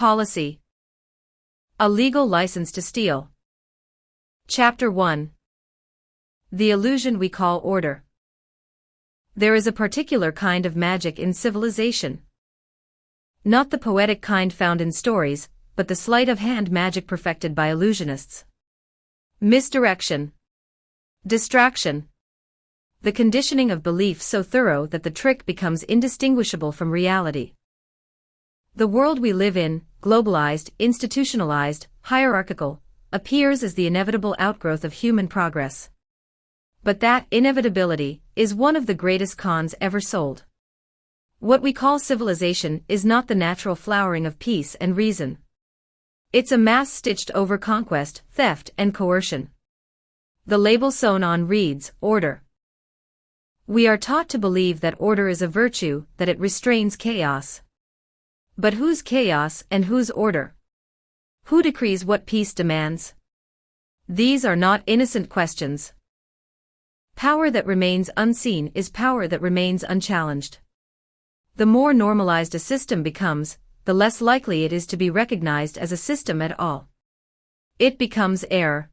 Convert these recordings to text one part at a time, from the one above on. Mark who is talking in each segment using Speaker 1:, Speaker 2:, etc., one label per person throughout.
Speaker 1: Policy. A legal license to steal. Chapter 1. The illusion we call order. There is a particular kind of magic in civilization. Not the poetic kind found in stories, but the sleight-of-hand magic perfected by illusionists. Misdirection. Distraction. The conditioning of belief so thorough that the trick becomes indistinguishable from reality. The world we live in, globalized, institutionalized, hierarchical, appears as the inevitable outgrowth of human progress. But that inevitability is one of the greatest cons ever sold. What we call civilization is not the natural flowering of peace and reason. It's a mass stitched over conquest, theft, and coercion. The label sewn on reads, order. We are taught to believe that order is a virtue, that it restrains chaos. But whose chaos and whose order? Who decrees what peace demands? These are not innocent questions. Power that remains unseen is power that remains unchallenged. The more normalized a system becomes, the less likely it is to be recognized as a system at all. It becomes error.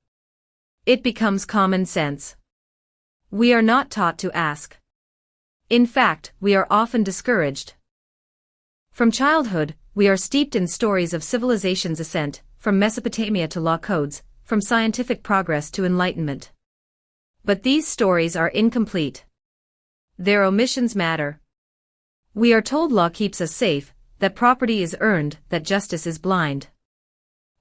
Speaker 1: It becomes common sense. We are not taught to ask. In fact, we are often discouraged. From childhood, we are steeped in stories of civilization's ascent, from Mesopotamia to law codes, from scientific progress to enlightenment. But these stories are incomplete. Their omissions matter. We are told law keeps us safe, that property is earned, that justice is blind.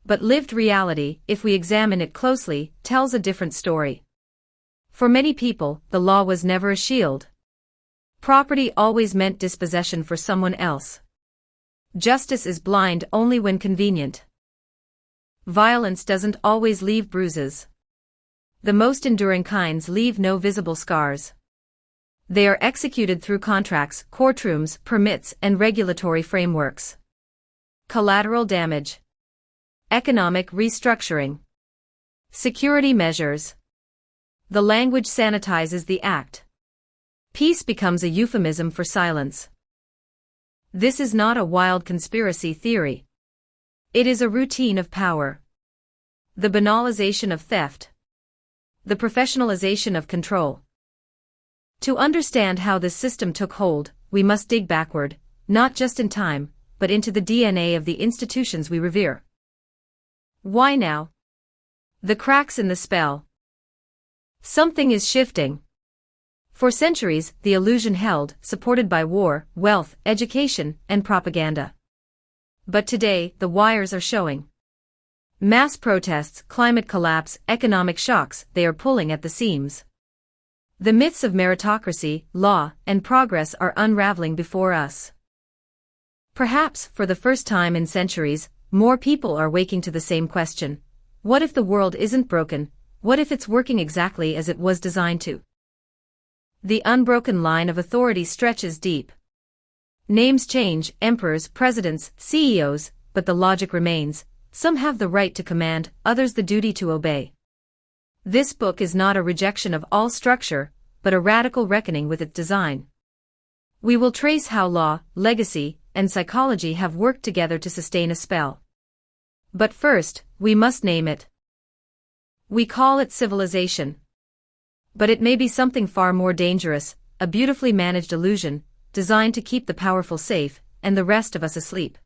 Speaker 1: But lived reality, if we examine it closely, tells a different story. For many people, the law was never a shield. Property always meant dispossession for someone else. Justice is blind only when convenient. Violence doesn't always leave bruises. The most enduring kinds leave no visible scars. They are executed through contracts, courtrooms, permits, and regulatory frameworks. Collateral damage. Economic restructuring. Security measures. The language sanitizes the act. Peace becomes a euphemism for silence. This is not a wild conspiracy theory. It is a routine of power. The banalization of theft. The professionalization of control. To understand how this system took hold, we must dig backward, not just in time, but into the DNA of the institutions we revere. Why now? The cracks in the spell. Something is shifting. For centuries, the illusion held, supported by war, wealth, education, and propaganda. But today, the wires are showing. Mass protests, climate collapse, economic shocks, they are pulling at the seams. The myths of meritocracy, law, and progress are unraveling before us. Perhaps, for the first time in centuries, more people are waking to the same question. What if the world isn't broken? What if it's working exactly as it was designed to? The unbroken line of authority stretches deep. Names change, emperors, presidents, CEOs, but the logic remains. Some have the right to command, others the duty to obey. This book is not a rejection of all structure, but a radical reckoning with its design. We will trace how law, legacy, and psychology have worked together to sustain a spell. But first, we must name it. We call it civilization. But it may be something far more dangerous, a beautifully managed illusion, designed to keep the powerful safe, and the rest of us asleep.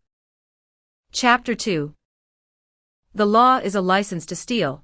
Speaker 1: Chapter 2. The law is a license to steal.